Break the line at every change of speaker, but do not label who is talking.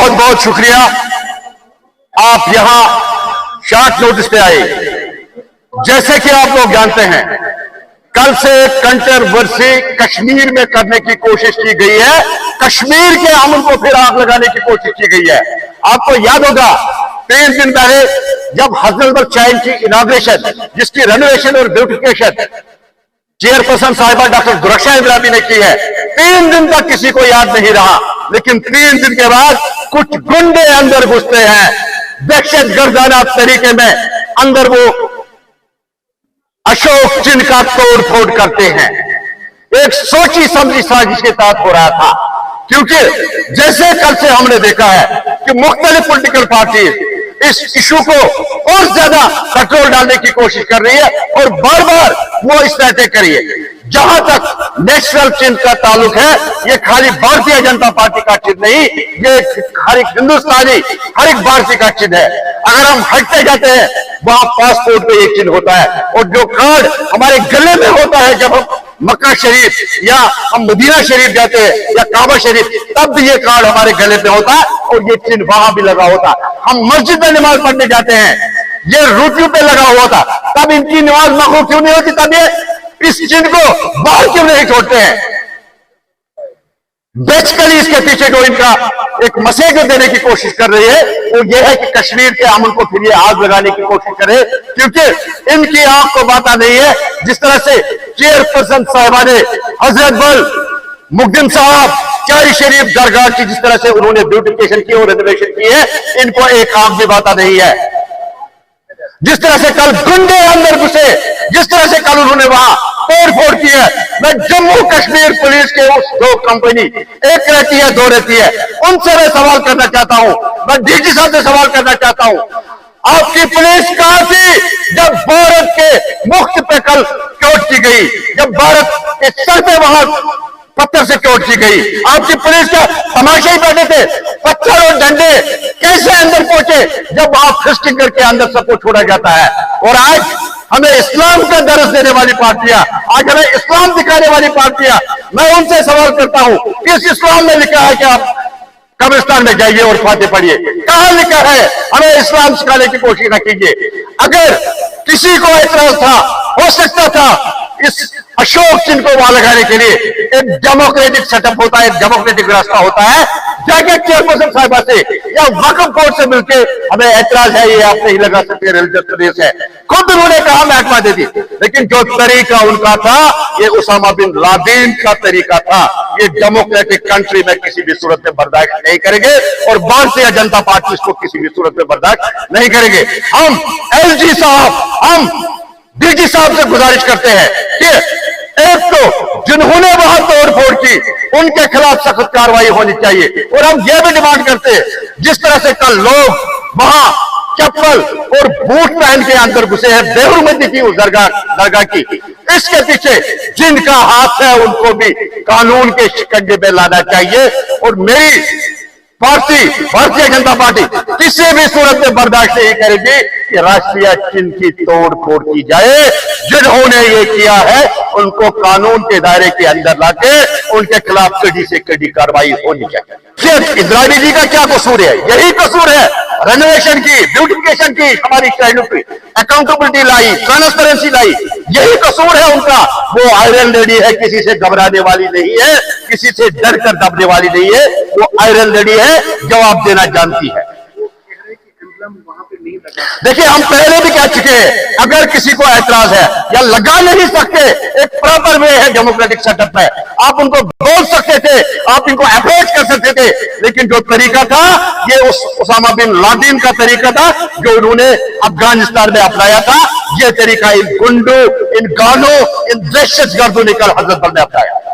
बहुत बहुत शुक्रिया, आप यहां शॉर्ट नोटिस पे आए। जैसे कि आप लोग जानते हैं, कल से कंट्रोवर्सी कश्मीर में करने की कोशिश की गई है, कश्मीर के अमन को फिर आग लगाने की कोशिश की गई है। आपको याद होगा 3 दिन पहले जब हजरत चाइन की इनॉग्रेशन, जिसकी रेनोवेशन और ब्यूटिफिकेशन चेयरपर्सन साहिबा डॉक्टर दुरक्षा इब्राहिमी ने की है, 3 दिन तक किसी को याद नहीं रहा। लेकिन 3 दिन के बाद कुछ गुंडे अंदर घुसते हैं, दहशत गर्दाना तरीके में अंदर वो अशोक चिन्ह का तोड़ फोड़ करते हैं। एक सोची समझी साजिश के तहत हो रहा था, क्योंकि जैसे कल से हमने देखा है कि मुख्तलिफ पॉलिटिकल पार्टी इस इशू को और ज्यादा कंट्रोल डालने की कोशिश कर रही है और बार बार वो इस तरह कर रही है। जहां तक नेशनल चिन्ह का ताल्लुक है, ये खाली भारतीय जनता पार्टी का चिन्ह नहीं, ये हर एक हिंदुस्तानी, हर एक भारतीय का चिन्ह है। अगर हम हटते जाते हैं, वहां पासपोर्ट पे एक चिन्ह होता है, और जो कार्ड हमारे गले में होता है जब हम मक्का शरीफ या हम मदीना शरीफ जाते हैं या काबा शरीफ, तब भी ये कार्ड हमारे गले पे होता है और ये चिन्ह वहां भी लगा होता है। हम मस्जिद में नमाज पढ़ने जाते हैं, ये रुकू पे लगा हुआ था, तब इनकी नमाज मकबूल क्यों नहीं होती? तब ये इस चिन्ह को बाहर क्यों नहीं छोड़ते हैं? बेसिकली इसके पीछे जो इनका एक मैसेज देने की कोशिश कर रही है वो ये है कि कश्मीर के अमन को फिर ये आग लगाने की कोशिश करे, क्योंकि इनकी आंख को बात नहीं है। जिस तरह से चेयरपर्सन साहिबा ने हजरत बल मुकद्दम साहब चारी शरीफ दरगाह की जिस तरह से उन्होंने ब्यूटिफिकेशन की और रेनोवेशन की है, इनको एक आंख भी बात नहीं है। जिस तरह से कल गुंडे अंदर घुसे, जिस तरह से कल उन्होंने वहां तोड़ फोड़ की है, मैं जम्मू कश्मीर पुलिस के उस 2 कंपनी, एक रहती है 2 रहती है, उनसे मैं सवाल करना चाहता हूं, मैं डीजी साहब से सवाल करना चाहता हूं, आपकी पुलिस कहां थी जब भारत के मुख्त पे कल चोट की गई, जब भारत के सर पे वहां पत्थर से चोट की गई? आपकी पुलिस का तमाशा ही बैठे थे, पत्थर और डंडे कैसे अंदर पहुंचे जब आप फिस्टिंग करके अंदर सबको छोड़ा जाता है? और आज हमें इस्लाम का दर्ज देने वाली पार्टियां, आज हमें इस्लाम दिखाने वाली पार्टियां, मैं उनसे सवाल करता हूं, किस इस्लाम में लिखा है कि आप कब्रिस्तान में जाइए और फातिहा पढ़िए? कहां लिखा है? हमें इस्लाम सिखाने की कोशिश न कीजिए। अगर किसी को एतराज था, हो सकता था इस अशोक चिन्ह को वहां लगाने के लिए एक डेमोक्रेटिक सेटअप होता है, एक डेमोक्रेटिक रास्ता होता है। जाके चेयरपर्सन साहिबा से या वक्फ बोर्ड से मिलकर हमें एतराज है, ये आप नहीं लगा सकते, रिलीजियस प्रदेश है, खुद उन्होंने कहा महकमा दे दी। लेकिन जो तरीका उनका था, ये उसामा बिन लादेन का तरीका था। ये डेमोक्रेटिक कंट्री में किसी भी सूरत में बर्दाश्त नहीं करेंगे और भारतीय जनता पार्टी इसको किसी भी सूरत में बर्दाश्त नहीं करेंगे। हम एलजी साहब, हम डीजी साहब से गुजारिश करते हैं कि एक तो जिन्होंने वहां तोड़ फोड़ की, उनके खिलाफ सख्त कार्रवाई होनी चाहिए। और हम ये भी डिमांड करते हैं, जिस तरह से कल लोग वहां चप्पल और बूट पहन के अंदर घुसे हैं बेहुरमती की उस दरगाह की, इसके पीछे जिनका हाथ है उनको भी कानून के शिकंजे पे लाना चाहिए। और मेरी पार्टी, भारतीय जनता पार्टी, किसी भी सूरत में बर्दाश्त नहीं करेगी कि राष्ट्रीय चिन्ह की तोड़ फोड़ की जाए। जिन्होंने ये किया है उनको कानून के दायरे के अंदर लाके उनके खिलाफ कड़ी से कड़ी कार्रवाई होनी चाहिए। शेख इब्राहिमी जी का क्या कसूर है? यही कसूर है, रेनोवेशन की, ब्यूटिफिकेशन की, हमारी शहरों की अकाउंटेबिलिटी लाई, ट्रांसपेरेंसी लाई, यही कसूर है उनका। वो आयरन लेडी है, किसी से घबराने वाली नहीं है, किसी से डर कर दबने वाली नहीं है, वो आयरन लेडी है, जवाब देना जानती है। देखिए, हम पहले भी कह चुके हैं, अगर किसी को ऐतराज है या लगा नहीं सकते, एक प्रॉपर वे है डेमोक्रेटिक सेटअप में, आप उनको बोल सकते थे, आप इनको अप्रोच कर सकते थे। लेकिन जो तरीका था, ये उसामा बिन लादेन का तरीका था जो उन्होंने अफगानिस्तान में अपनाया था। ये तरीका इन गुंडों, इन गानों, इन दहशतगर्दों ने कल हजरत बल में अपनाया।